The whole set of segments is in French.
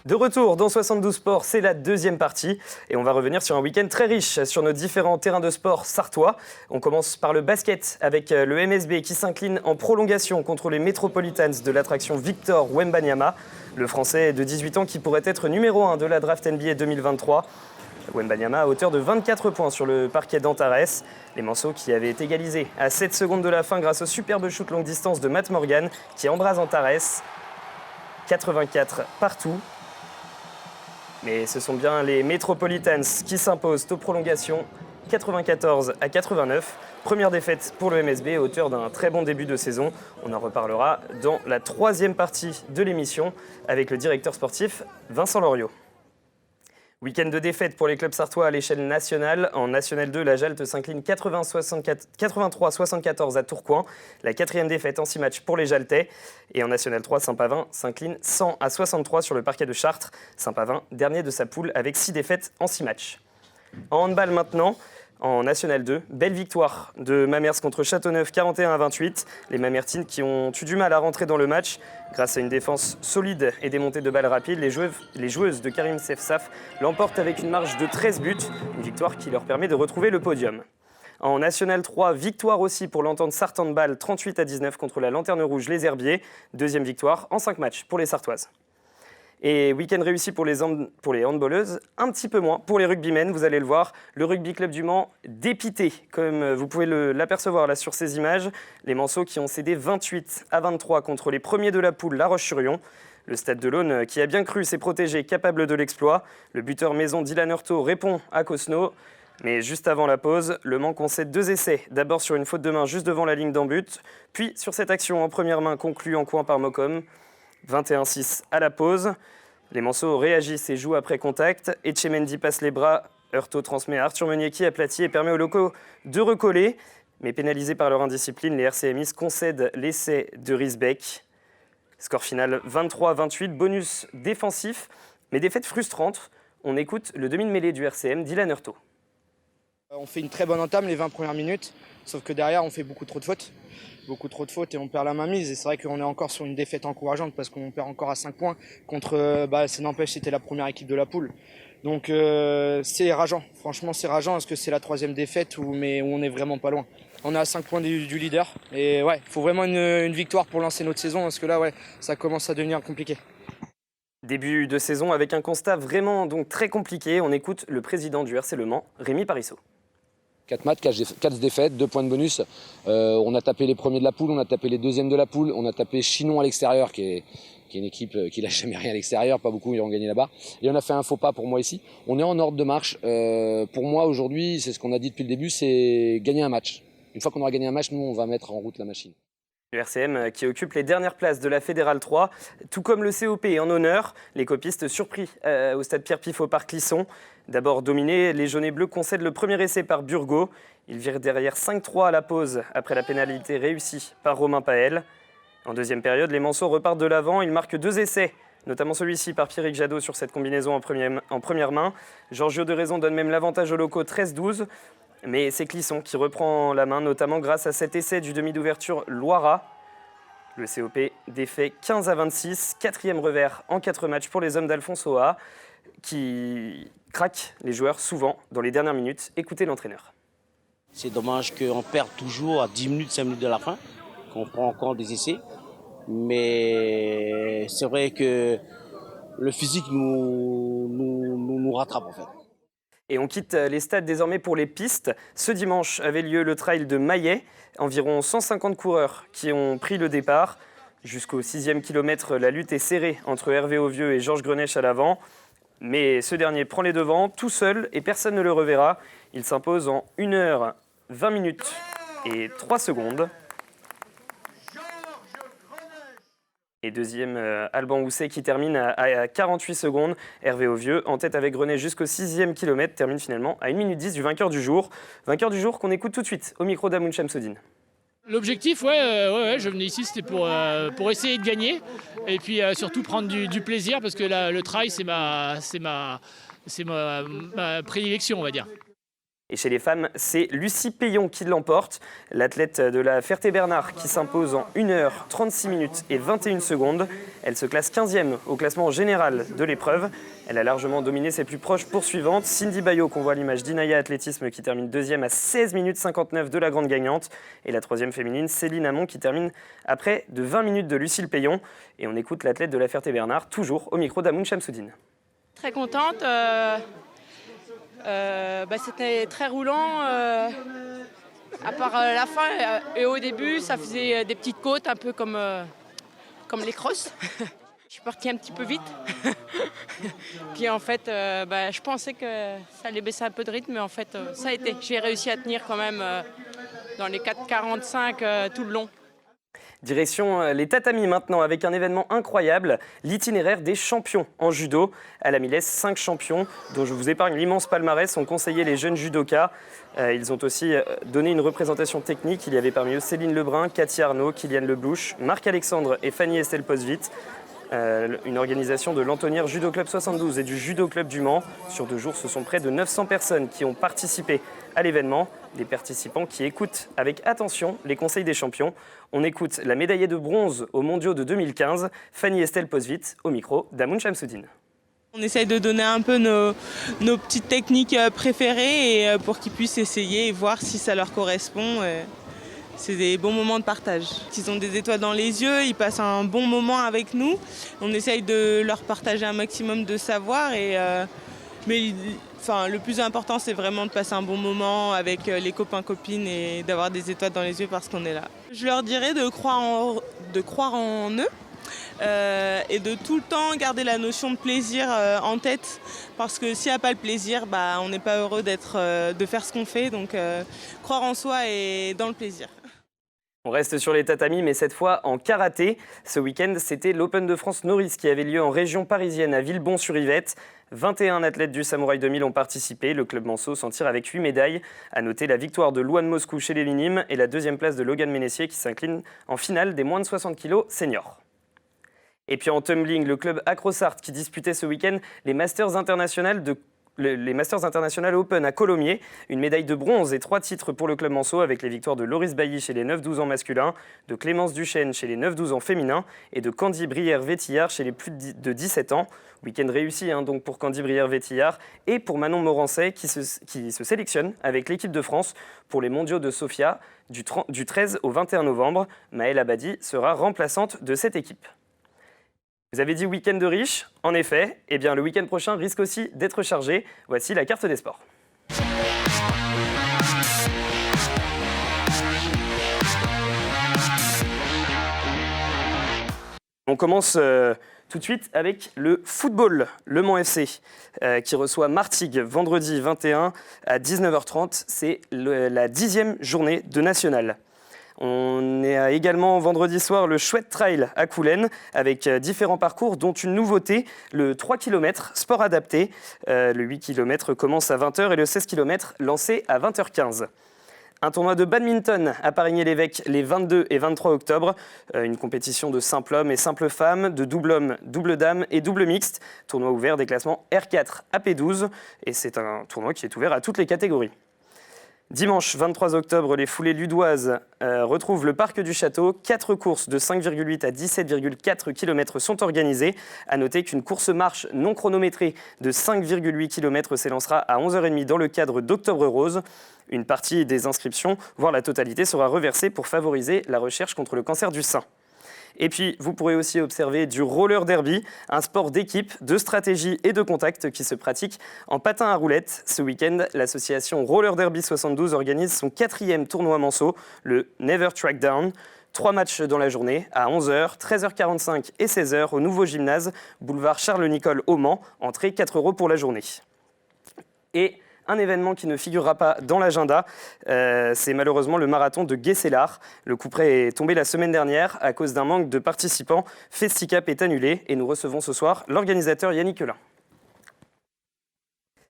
De retour dans 72 Sports, c'est la deuxième partie et on va revenir sur un week-end très riche sur nos différents terrains de sport sartois. On commence par le basket avec le MSB qui s'incline en prolongation contre les Metropolitans de l'attraction Victor Wembanyama, le Français de 18 ans qui pourrait être numéro 1 de la draft NBA 2023. Wembanyama à hauteur de 24 points sur le parquet d'Antares. Les Manceaux qui avaient égalisé à 7 secondes de la fin grâce au superbe shoot longue distance de Matt Morgan qui embrase Antares. 84 partout. Mais ce sont bien les Metropolitans qui s'imposent aux prolongations 94-89. Première défaite pour le MSB à hauteur d'un très bon début de saison. On en reparlera dans la troisième partie de l'émission avec le directeur sportif Vincent Loriot. Week-end de défaite pour les clubs sartois à l'échelle nationale. En National 2, la Jalte s'incline 83-74 à Tourcoing. La quatrième défaite en 6 matchs pour les Jaltais. Et en National 3, Saint-Pavin s'incline 100-63 sur le parquet de Chartres. Saint-Pavin, dernier de sa poule avec 6 défaites en 6 matchs. En handball maintenant. En National 2, belle victoire de Mamers contre Châteauneuf, 41-28. Les Mamertines qui ont eu du mal à rentrer dans le match. Grâce à une défense solide et des montées de balles rapides, les joueuses de Karim Sefsaf l'emportent avec une marge de 13 buts. Une victoire qui leur permet de retrouver le podium. En National 3, victoire aussi pour l'Entente Sarthe Handball, 38-19 contre la Lanterne Rouge Les Herbiers. Deuxième victoire en 5 matchs pour les Sartoises. Et week-end réussi pour les handballeuses, un petit peu moins pour les rugbymen. Vous allez le voir, le Rugby Club du Mans dépité, comme vous pouvez l'apercevoir là sur ces images. Les Manceaux qui ont cédé 28-23 contre les premiers de la poule, La Roche-sur-Yon. Le Stade de l'Aune, qui a bien cru s'est protégé, capable de l'exploit. Le buteur maison Dylan Hurtaud répond à Cosno. Mais juste avant la pause, le Mans concède 2 essais. D'abord sur une faute de main juste devant la ligne d'en but, puis sur cette action en première main conclue en coin par Mocom. 21-6 à la pause. Les Manceaux réagissent et jouent après contact. Etchemendi passe les bras. Hurtaud transmet à Arthur Meunier qui aplatit et permet aux locaux de recoller. Mais pénalisés par leur indiscipline, les RCMistes concèdent l'essai de Riesbeck. Score final 23-28, bonus défensif, mais défaite frustrante. On écoute le demi-de-mêlée du RCM, Dylan Hurtaud. On fait une très bonne entame les 20 premières minutes, sauf que derrière on fait beaucoup trop de fautes et on perd la mainmise. Et c'est vrai qu'on est encore sur une défaite encourageante parce qu'on perd encore à 5 points contre, ça n'empêche, c'était la première équipe de la poule. Donc c'est rageant, franchement c'est rageant parce que c'est la 3e défaite mais où on n'est vraiment pas loin. On est à 5 points du leader et ouais, il faut vraiment une victoire pour lancer notre saison parce que là ça commence à devenir compliqué. Début de saison avec un constat vraiment donc très compliqué. On écoute le président du RC Le Mans, Rémi Parisot. 4 matchs, 4 défaites, 2 points de bonus. On a tapé les premiers de la poule, on a tapé les deuxièmes de la poule, on a tapé Chinon à l'extérieur, qui est une équipe qui lâche jamais rien à l'extérieur, pas beaucoup, ils ont gagné là-bas. Et on a fait un faux pas pour moi ici. On est en ordre de marche. Pour moi aujourd'hui, c'est ce qu'on a dit depuis le début, c'est gagner un match. Une fois qu'on aura gagné un match, nous on va mettre en route la machine. Le RCM qui occupe les dernières places de la Fédérale 3, tout comme le COP en honneur. Les copistes surpris au stade Pierre-Pifot par Clisson. D'abord dominés, les jaunes et bleus concèdent le premier essai par Burgot. Ils virent derrière 5-3 à la pause après la pénalité réussie par Romain Paël. En deuxième période, les Manceaux repartent de l'avant. Ils marquent 2 essais, notamment celui-ci par Pierrick Jadot sur cette combinaison en première main. Giorgio de Raison donne même l'avantage aux locaux 13-12. Mais c'est Clisson qui reprend la main, notamment grâce à cet essai du demi d'ouverture Loira. Le COP défait 15-26, 4e revers en 4 matchs pour les hommes d'Alphonse Oa, qui craquent les joueurs souvent dans les dernières minutes. Écoutez l'entraîneur. C'est dommage qu'on perde toujours à 10 minutes, 5 minutes de la fin, qu'on prend encore des essais. Mais c'est vrai que le physique nous rattrape en fait. Et on quitte les stades désormais pour les pistes. Ce dimanche avait lieu le trail de Maillet. Environ 150 coureurs qui ont pris le départ. Jusqu'au 6e kilomètre, la lutte est serrée entre Hervé Auvieux et Georges Greneche à l'avant. Mais ce dernier prend les devants tout seul et personne ne le reverra. Il s'impose en 1 h 20 minutes et 3 secondes. Et deuxième, Alban Housset qui termine à 48 secondes. Hervé Auvieux, en tête avec Grenet jusqu'au 6e kilomètre, termine finalement à 1 minute 10 du vainqueur du jour. Vainqueur du jour qu'on écoute tout de suite au micro d'Amoun Chamsoudine. L'objectif, je venais ici, c'était pour essayer de gagner et puis surtout prendre du plaisir parce que le trail, c'est ma prédilection, on va dire. Et chez les femmes, c'est Lucie Payon qui l'emporte, l'athlète de la Ferté-Bernard qui s'impose en 1h36 minutes et 21 secondes. Elle se classe 15e au classement général de l'épreuve. Elle a largement dominé ses plus proches poursuivantes. Cindy Bayo, qu'on voit à l'image d'Inaya Athlétisme, qui termine 2e à 16 minutes 59 de la grande gagnante. Et la 3e féminine, Céline Hamon, qui termine après de 20 minutes de Lucille Payon. Et on écoute l'athlète de la Ferté-Bernard, toujours au micro d'Amoun Chamsoudine. Très contente. C'était très roulant, à part la fin et au début ça faisait des petites côtes un peu comme les crosses. Je suis partie un petit peu vite. Puis en fait je pensais que ça allait baisser un peu de rythme, mais en fait ça a été. J'ai réussi à tenir quand même dans les 4,45 tout le long. Direction les tatamis maintenant, avec un événement incroyable, l'itinéraire des champions en judo. À la Millesse, 5 champions, dont je vous épargne l'immense palmarès, ont conseillé les jeunes judokas. Ils ont aussi donné une représentation technique. Il y avait parmi eux Céline Lebrun, Cathy Arnaud, Kyliane Leblouche, Marc-Alexandre et Fanny-Estelle Posvit. Une organisation de l'Antonière Judo Club 72 et du Judo Club du Mans. Sur 2 jours, ce sont près de 900 personnes qui ont participé à l'événement. Des participants qui écoutent avec attention les conseils des champions. On écoute la médaillée de bronze aux mondiaux de 2015, Fanny-Estelle Posvit, au micro d'Amoun Chamsoudine. On essaye de donner un peu nos petites techniques préférées et pour qu'ils puissent essayer et voir si ça leur correspond. C'est des bons moments de partage. Ils ont des étoiles dans les yeux, ils passent un bon moment avec nous. On essaye de leur partager un maximum de savoir. Mais le plus important, c'est vraiment de passer un bon moment avec les copains-copines et d'avoir des étoiles dans les yeux parce qu'on est là. Je leur dirais de croire en eux et de tout le temps garder la notion de plaisir en tête. Parce que s'il n'y a pas le plaisir, on n'est pas heureux de faire ce qu'on fait. Donc croire en soi et dans le plaisir. On reste sur les tatamis, mais cette fois en karaté. Ce week-end, c'était l'Open de France Nourrice qui avait lieu en région parisienne à Villebon-sur-Yvette. 21 athlètes du Samouraï 2000 ont participé. Le club Manceau s'en tire avec 8 médailles. À noter la victoire de Louane Moscou chez les minimes et la 2e place de Logan Ménessier qui s'incline en finale des moins de 60 kg seniors. Et puis en tumbling, le club Acrosart qui disputait ce week-end les Masters internationales Open à Colomiers. Une médaille de bronze et 3 titres pour le club Manceau avec les victoires de Loris Bailly chez les 9-12 ans masculins, de Clémence Duchesne chez les 9-12 ans féminins et de Candy Brière-Vétillard chez les plus de 17 ans. Week-end réussi donc pour Candy Brière-Vétillard et pour Manon Morancet qui se sélectionne avec l'équipe de France pour les mondiaux de Sofia du 13 au 21 novembre. Maëlle Abadi sera remplaçante de cette équipe. Vous avez dit week-end de riche, en effet, le week-end prochain risque aussi d'être chargé. Voici la carte des sports. On commence tout de suite avec le football, Le Mans FC, qui reçoit Martigues vendredi 21 à 19h30. C'est la 10e journée de national. On est également vendredi soir le Chouette Trail à Coulennes avec différents parcours dont une nouveauté, le 3 km sport adapté. Le 8 km commence à 20h et le 16 km lancé à 20h15. Un tournoi de badminton à Parigny-l'Évêque les 22 et 23 octobre. Une compétition de simple homme et simple femme, de double homme, double dame et double mixte. Tournoi ouvert des classements R4 à P12 et c'est un tournoi qui est ouvert à toutes les catégories. Dimanche 23 octobre, les foulées ludoises retrouvent le parc du Château. 4 courses de 5,8 à 17,4 km sont organisées. À noter qu'une course-marche non chronométrée de 5,8 km s'élancera à 11h30 dans le cadre d'Octobre Rose. Une partie des inscriptions, voire la totalité, sera reversée pour favoriser la recherche contre le cancer du sein. Et puis, vous pourrez aussi observer du roller derby, un sport d'équipe, de stratégie et de contact qui se pratique en patin à roulettes. Ce week-end, l'association Roller Derby 72 organise son 4e tournoi Manceau, le Never Track Down. 3 matchs dans la journée, à 11h, 13h45 et 16h au nouveau gymnase, boulevard Charles-Nicolle au Mans. Entrée 4 € pour la journée. Et un événement qui ne figurera pas dans l'agenda, c'est malheureusement le marathon de Guesselard. Le couperet est tombé la semaine dernière à cause d'un manque de participants. Festicap est annulé et nous recevons ce soir l'organisateur Yannick Quelin.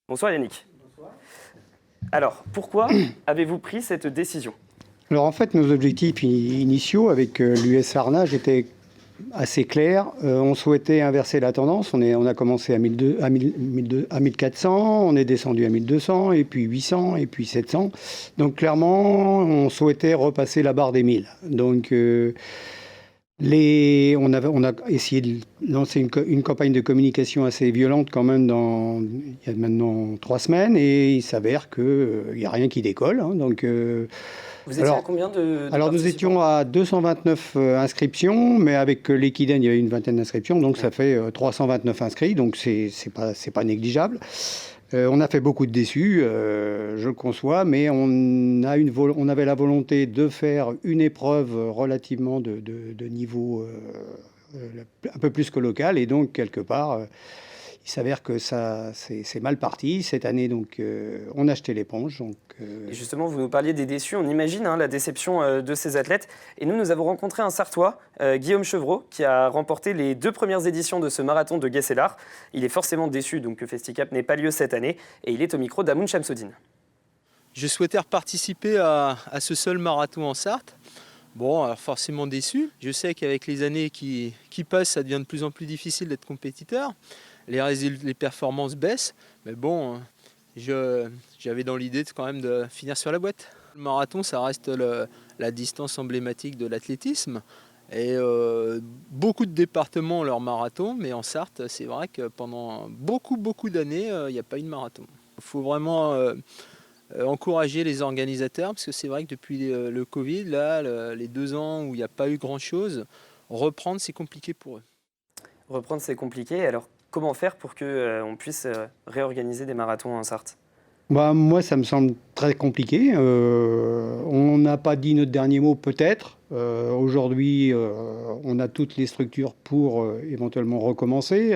Bonsoir Yannick. Bonsoir. Alors, pourquoi avez-vous pris cette décision ? Alors en fait, nos objectifs initiaux avec l'US Arnage étaient assez clair. On souhaitait inverser la tendance. On a commencé à 1400, on est descendu à 1200, et puis 800, et puis 700. Donc clairement, on souhaitait repasser la barre des 1000. Donc on a essayé de lancer une campagne de communication assez violente quand même il y a maintenant 3 semaines, et il s'avère qu'il n'y a rien qui décolle. Hein. Donc vous étiez à combien de Alors nous étions à 229 inscriptions, mais avec l'Equiden, il y avait une vingtaine d'inscriptions, donc ça fait 329 inscrits, donc c'est pas négligeable. On a fait beaucoup de déçus, je le conçois, mais on avait la volonté de faire une épreuve relativement de niveau un peu plus que local, et donc quelque part, il s'avère que c'est mal parti. Cette année, donc, on a jeté l'éponge. Et justement, vous nous parliez des déçus. On imagine la déception de ces athlètes. Et nous avons rencontré un Sartois, Guillaume Chevreau, qui a remporté les 2 premières éditions de ce marathon de Guesselard. Il est forcément déçu donc, que Festicap n'ait pas lieu cette année. Et il est au micro d'Amoun Chamsoudine. Je souhaitais participer à ce seul marathon en Sarthe. Bon, alors forcément déçu. Je sais qu'avec les années qui passent, ça devient de plus en plus difficile d'être compétiteur. Les performances baissent, mais bon, j'avais dans l'idée quand même de finir sur la boîte. Le marathon, ça reste la distance emblématique de l'athlétisme. Et beaucoup de départements ont leur marathon, mais en Sarthe, c'est vrai que pendant beaucoup d'années, il n'y a pas eu de marathon. Il faut vraiment encourager les organisateurs, parce que c'est vrai que depuis le Covid, là, les 2 ans où il n'y a pas eu grand-chose, reprendre, c'est compliqué pour eux. Reprendre, c'est compliqué. Alors, comment faire pour qu'on puisse réorganiser des marathons en Sarthe ? Moi, ça me semble très compliqué. On n'a pas dit notre dernier mot, peut-être. Aujourd'hui, on a toutes les structures pour éventuellement recommencer.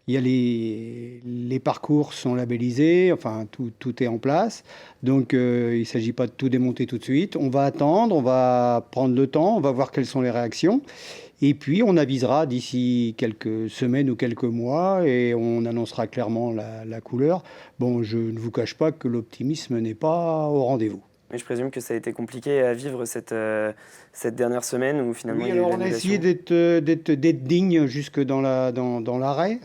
Il y a les parcours sont labellisés, enfin tout est en place. Donc il ne s'agit pas de tout démonter tout de suite. On va attendre, on va prendre le temps, on va voir quelles sont les réactions. Et puis on avisera d'ici quelques semaines ou quelques mois et on annoncera clairement la couleur. Bon, je ne vous cache pas que l'optimisme n'est pas au rendez-vous. Mais je présume que ça a été compliqué à vivre cette dernière semaine où finalement oui, il y a eu alors on a essayé d'être digne jusque dans l'arrêt.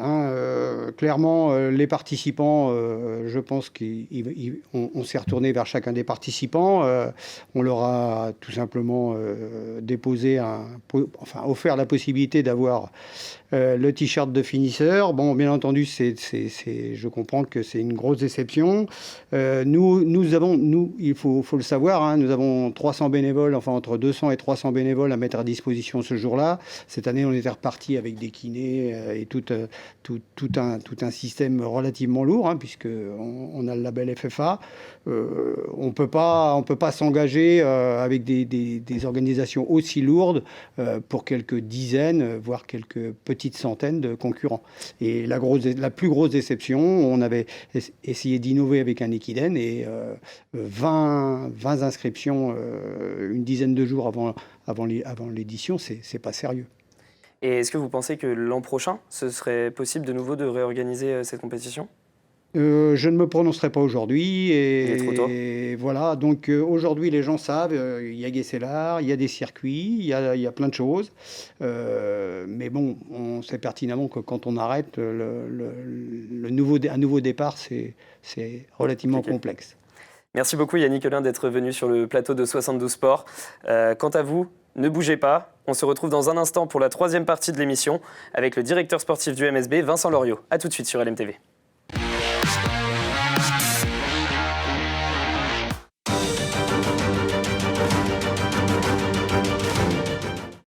Clairement, les participants, je pense qu'on s'est retourné vers chacun des participants. On leur a tout simplement offert la possibilité d'avoir le t-shirt de finisseur. Bon, bien entendu, je comprends que c'est une grosse déception. Il faut le savoir, nous avons 300 bénévoles, enfin entre 200 et 300 bénévoles à mettre à disposition ce jour-là. Cette année, on était reparti avec des kinés et tout un système relativement lourd, puisqu'on a le label FFA. On peut pas s'engager avec des organisations aussi lourdes pour quelques dizaines, voire quelques petites centaines de concurrents. Et la plus grosse déception, on avait essayé d'innover avec un Equiden et 20 inscriptions une dizaine de jours avant l'édition, c'est pas sérieux. Et est-ce que vous pensez que l'an prochain, ce serait possible de nouveau de réorganiser cette compétition ? Je ne me prononcerai pas aujourd'hui. Il est trop tôt. Et voilà, donc aujourd'hui les gens savent, il y a Guesselard, il y a des circuits, il y a plein de choses. Mais bon, on sait pertinemment que quand on arrête, un nouveau départ, c'est relativement complexe. Merci beaucoup Yannick Heulin d'être venu sur le plateau de 72 Sport. Quant à vous, ne bougez pas. On se retrouve dans un instant pour la 3e partie de l'émission avec le directeur sportif du MSB, Vincent Loriot. A tout de suite sur LMTV.